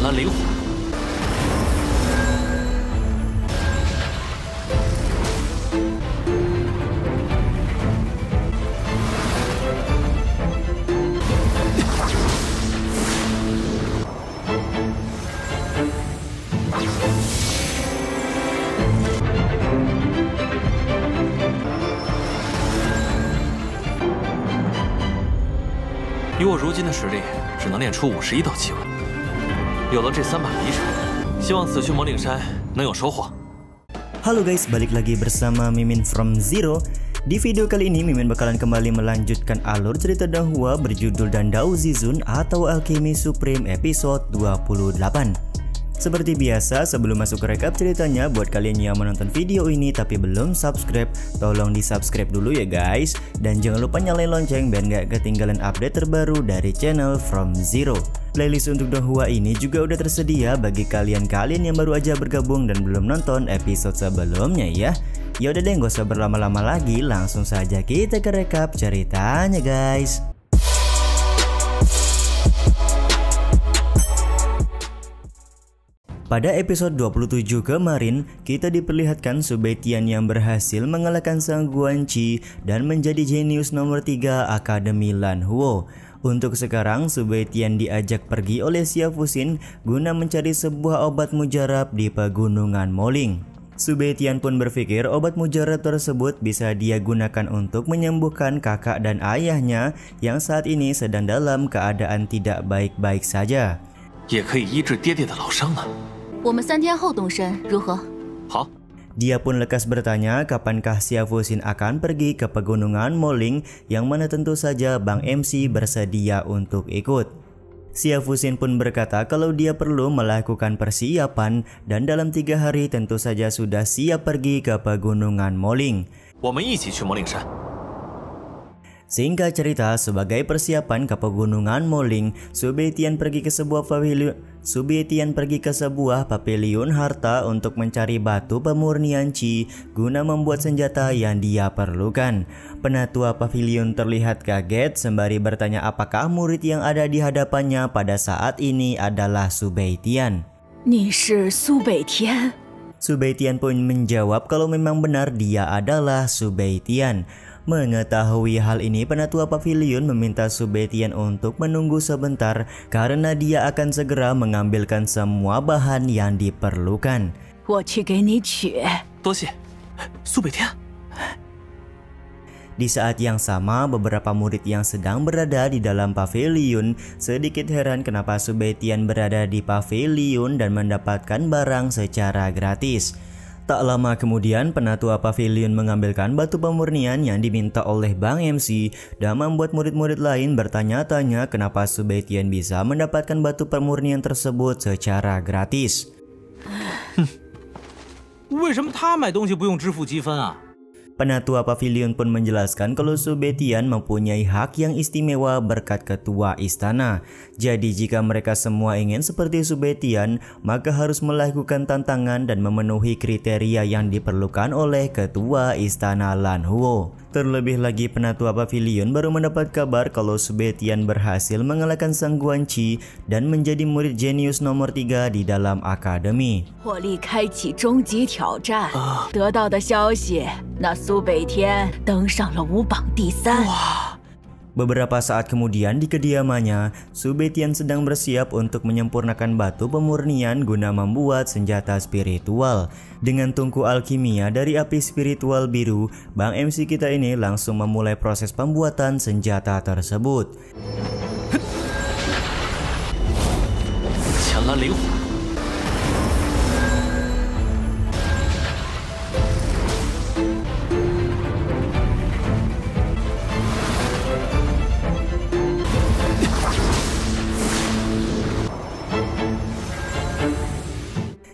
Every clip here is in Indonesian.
浅蓝灵火。 以我如今的实力，只能练出51道气魂。有了这3把离尘，希望此去魔岭山能有收获。Halo guys, balik lagi bersama Mimin from Zero. Di video kali ini Mimin bakalan kembali melanjutkan alur cerita Danghua berjudul Dandao Zizun atau Alchemy Supreme episode 28. Seperti biasa, sebelum masuk ke rekap ceritanya, buat kalian yang menonton video ini tapi belum subscribe, tolong di subscribe dulu ya guys. Dan jangan lupa nyalain lonceng biar gak ketinggalan update terbaru dari channel From Zero. Playlist untuk Danghua ini juga udah tersedia bagi kalian-kalian yang baru aja bergabung dan belum nonton episode sebelumnya ya. Yaudah deh, gak usah berlama-lama lagi, langsung saja kita ke rekap ceritanya guys. Pada episode 27 kemarin, kita diperlihatkan Subei Tian yang berhasil mengalahkan Sang Guanqi dan menjadi jenius nomor 3 Akademi Lanhuo. Untuk sekarang, Subei Tian diajak pergi oleh Xia Fuxin guna mencari sebuah obat mujarab di pegunungan Moling. Subei Tian pun berpikir obat mujarab tersebut bisa dia gunakan untuk menyembuhkan kakak dan ayahnya yang saat ini sedang dalam keadaan tidak baik-baik saja. 也可以医治爹爹的老伤呢。 我们3天后动身，如何？ 好。 Dia pun lekas bertanya kapankah Xia Fuxin akan pergi ke pegunungan Moling, yang mana tentu saja Bang MC bersedia untuk ikut. Xia Fuxin pun berkata kalau dia perlu melakukan persiapan dan dalam 3 hari tentu saja sudah siap pergi ke pegunungan Moling. 我们一起去魔岭山。 Singkat cerita, sebagai persiapan ke pegunungan Moling, Subei Tian pergi ke sebuah pavilion harta untuk mencari batu pemurnian Qi guna membuat senjata yang dia perlukan. Penatua pavilion terlihat kaget sembari bertanya apakah murid yang ada di hadapannya pada saat ini adalah Subei Tian. 你是苏北天？ Subei Tian pun menjawab kalau memang benar dia adalah Subei Tian. Mengetahui hal ini, penatua pavilion meminta Subei Tian untuk menunggu sebentar karena dia akan segera mengambilkan semua bahan yang diperlukan. 我去给你取。多谢，苏北天。 Di saat yang sama, beberapa murid yang sedang berada di dalam pavilion sedikit heran kenapa Subei Tian berada di pavilion dan mendapatkan barang secara gratis. Tak lama kemudian, penatua pavilion mengambilkan batu pemurnian yang diminta oleh Bang MC dan membuat murid-murid lain bertanya-tanya kenapa Subei Tian bisa mendapatkan batu pemurnian tersebut secara gratis. 为什么他买东西不用支付积分啊？ Penatua pavilion pun menjelaskan kalau Subei Tian mempunyai hak yang istimewa berkat ketua istana. Jadi jika mereka semua ingin seperti Subei Tian, maka harus melakukan tantangan dan memenuhi kriteria yang diperlukan oleh ketua istana Lanhuo. Terlebih lagi penatua pavilion baru mendapat kabar kalau Subei Tian berhasil mengalahkan Sang Guanqi dan menjadi murid jenius nomor 3 di dalam akademi. 火力开启终极挑战，得到的消息，那苏北天登上了5榜第3。 Beberapa saat kemudian di kediamannya, Subei Tian sedang bersiap untuk menyempurnakan batu pemurnian guna membuat senjata spiritual. Dengan tungku alkimia dari api spiritual biru, Bang MC kita ini langsung memulai proses pembuatan senjata tersebut. 浅蓝灵火。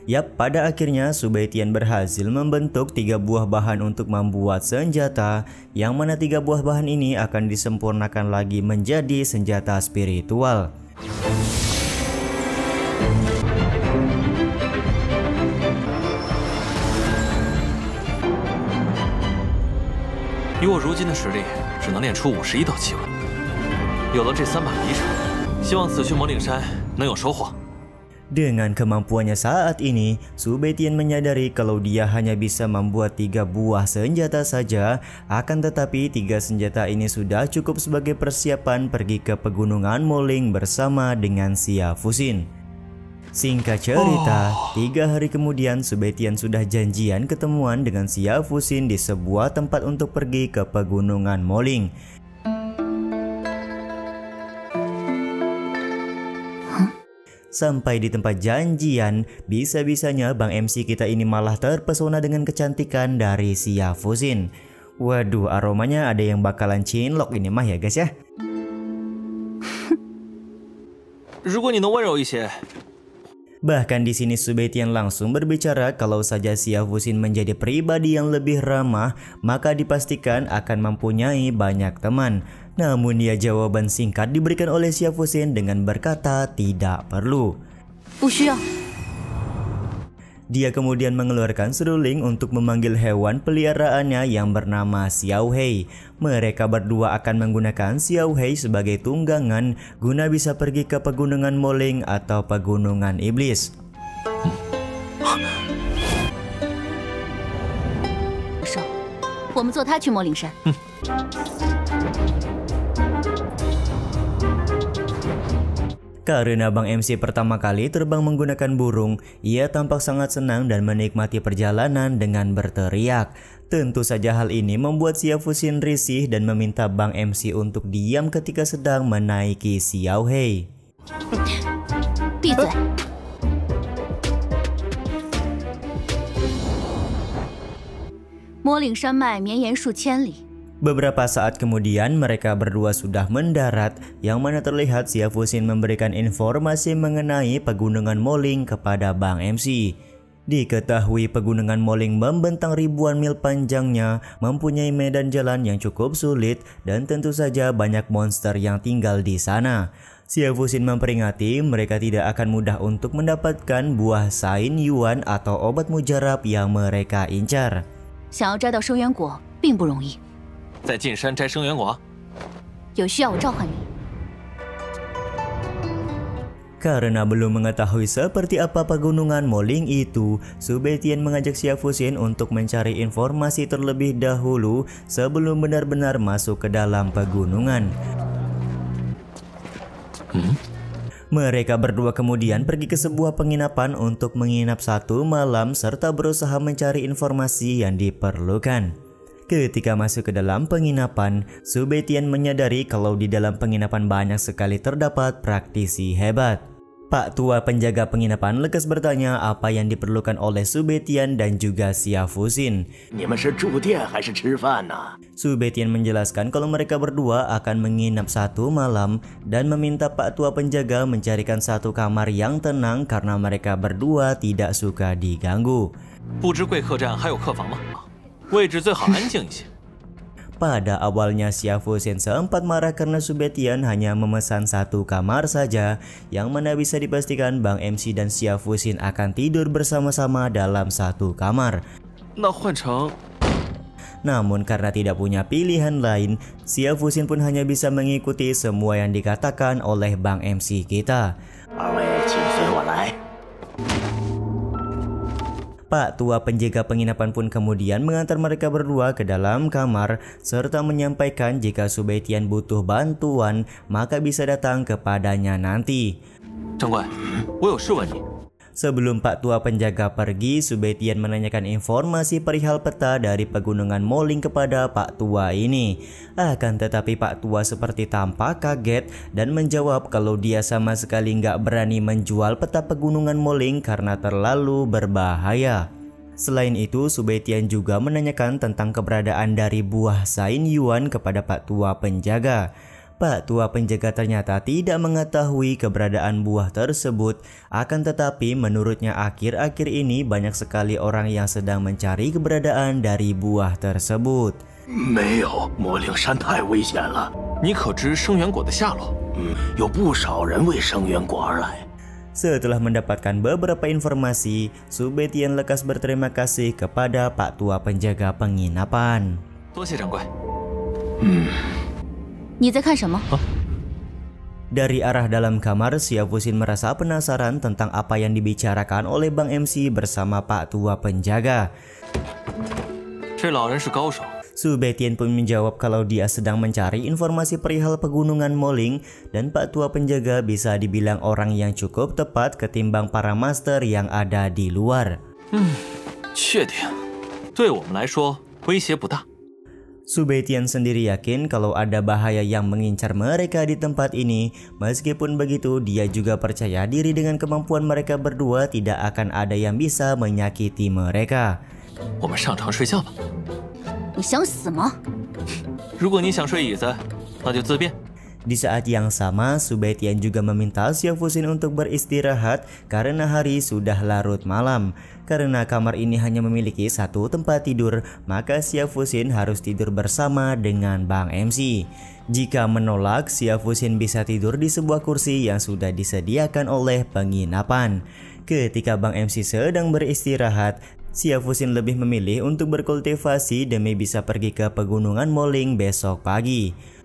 Yap, pada akhirnya Subei Tian berhasil membentuk 3 buah bahan untuk membuat senjata, yang mana 3 buah bahan ini akan disempurnakan lagi menjadi senjata spiritual. 以我如今的实力，只能练出51道气魂。有了这3把离尘，希望此去魔岭山能有收获。Dengan kemampuannya saat ini, Su Beitian menyadari kalau dia hanya bisa membuat 3 buah senjata saja, akan tetapi 3 senjata ini sudah cukup sebagai persiapan pergi ke pegunungan Moling bersama dengan Xia Fuxin. Singkat cerita, 3 hari kemudian Su Beitian sudah janjian ketemuan dengan Xia Fuxin di sebuah tempat untuk pergi ke pegunungan Moling. Sampai di tempat janjian, bisa-bisanya Bang MC kita ini malah terpesona dengan kecantikan dari Xia Fuxin. Waduh, aromanya ada yang bakalan cinlok ini mah ya guys ya. 如果你能温柔一些。 Bahkan di sini Su Beitian langsung berbicara kalau saja Xia Fuxin menjadi pribadi yang lebih ramah, maka dipastikan akan mempunyai banyak teman. Namun ya jawaban singkat diberikan oleh Xia Fuxin dengan berkata tidak perlu. Dia kemudian mengeluarkan seruling untuk memanggil hewan peliharaannya yang bernama Xiao Hei. Mereka berdua akan menggunakan Xiao Hei sebagai tunggangan guna bisa pergi ke pegunungan Moling atau pegunungan iblis. Karena Bang MC pertama kali terbang menggunakan burung, ia tampak sangat senang dan menikmati perjalanan dengan berteriak. Tentu saja hal ini membuat Xia Fuxin risih dan meminta Bang MC untuk diam ketika sedang menaiki Xiao Hei. 闭嘴！ 魔岭山脉绵延数千里。 Beberapa saat kemudian mereka berdua sudah mendarat, yang mana terlihat Xia Fuxin memberikan informasi mengenai pegunungan Moling kepada Bang MC. Diketahui pegunungan Moling membentang ribuan mil panjangnya, mempunyai medan jalan yang cukup sulit, dan tentu saja banyak monster yang tinggal di sana. Xia Fuxin memperingati mereka tidak akan mudah untuk mendapatkan buah Sain Yuan atau obat mujarab yang mereka incar. 想要摘到生源果并不容易。 在进山摘生源果， 有需要我召唤你。 Karena belum mengetahui seperti apa pegunungan Moling itu, Su Beitian mengajak Xia Fuxin untuk mencari informasi terlebih dahulu sebelum benar-benar masuk ke dalam pegunungan. Mereka berdua kemudian pergi ke sebuah penginapan untuk menginap 1 malam serta berusaha mencari informasi yang diperlukan. Ketika masuk ke dalam penginapan, Su Beitian menyadari kalau di dalam penginapan banyak sekali terdapat praktisi hebat. Pak tua penjaga penginapan lekas bertanya apa yang diperlukan oleh Su Beitian dan juga Xia Fuxin. Su Beitian menjelaskan kalau mereka berdua akan menginap 1 malam dan meminta Pak tua penjaga mencarikan 1 kamar yang tenang karena mereka berdua tidak suka diganggu. 不知贵客栈还有客房吗？ 位置最好安静一些。 Pada awalnya Xia Fuxin sempat marah karena Su Beitian hanya memesan 1 kamar saja, yang mana bisa dipastikan Bang MC dan Xia Fuxin akan tidur bersama-sama dalam 1 kamar. 那换成 Namun karena tidak punya pilihan lain, Xia Fuxin pun hanya bisa mengikuti semua yang dikatakan oleh Bang MC kita. Pak tua penjaga penginapan pun kemudian mengantar mereka berdua ke dalam kamar serta menyampaikan jika Su Beitian butuh bantuan maka bisa datang kepadanya nanti. 长官，我有事问你。 Sebelum Pak tua penjaga pergi, Su Beitian menanyakan informasi perihal peta dari pegunungan Moling kepada Pak tua ini. Akan tetapi Pak tua seperti tampak kaget dan menjawab kalau dia sama sekali nggak berani menjual peta pegunungan Moling karena terlalu berbahaya. Selain itu, Su Beitian juga menanyakan tentang keberadaan dari buah Sain Yuan kepada Pak tua penjaga. Pak tua penjaga ternyata tidak mengetahui keberadaan buah tersebut, akan tetapi menurutnya akhir-akhir ini banyak sekali orang yang sedang mencari keberadaan dari buah tersebut. 没有，魔灵山太危险了。你可知生源果的下落？有不少人为生源果而来。 Setelah mendapatkan beberapa informasi, Su Beitian lekas berterima kasih kepada Pak tua penjaga penginapan. 多谢掌柜。 你在看什么？ Dari arah dalam kamar, Xia Fuxin merasa penasaran tentang apa yang dibicarakan oleh Bang MC bersama Pak Tua Penjaga. 这老人是高手。 Su Baitian pun menjawab kalau dia sedang mencari informasi perihal pegunungan Moling dan Pak Tua Penjaga bisa dibilang orang yang cukup tepat ketimbang para master yang ada di luar. 确定，对我们来说威胁不大。 Su Baitian sendiri yakin kalau ada bahaya yang mengincar mereka di tempat ini. Meskipun begitu, dia juga percaya diri dengan kemampuan mereka berdua tidak akan ada yang bisa menyakiti mereka. 我们上床睡觉吧。你想死吗？如果你想睡椅子，那就自便。 Di saat yang sama, Su Baitian juga meminta Xia Fuxin untuk beristirahat karena hari sudah larut malam. Karena kamar ini hanya memiliki satu tempat tidur, maka Xia Fuxin harus tidur bersama dengan Bang MC. Jika menolak, Xia Fuxin bisa tidur di sebuah kursi yang sudah disediakan oleh penginapan. Ketika Bang MC sedang beristirahat, Xia Fuxin lebih memilih untuk berkultivasi demi bisa pergi ke pegunungan Moling besok pagi.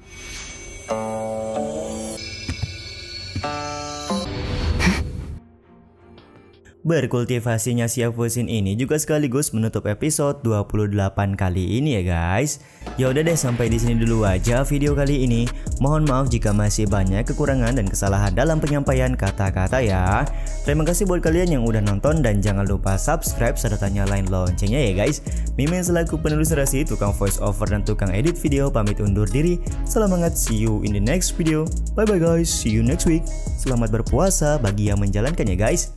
Berkultivasinya Xia Fuxin ini juga sekaligus menutup episode 28 kali ini ya guys. Ya udah deh, sampai di sini dulu aja video kali ini. Mohon maaf jika masih banyak kekurangan dan kesalahan dalam penyampaian kata-kata ya. Terima kasih buat kalian yang udah nonton dan jangan lupa subscribe serta nyalain loncengnya ya guys. Mimin selaku penulis narasi, tukang voice over dan tukang edit video pamit undur diri. Salam hangat, see you in the next video. Bye bye guys, see you next week. Selamat berpuasa bagi yang menjalankannya guys.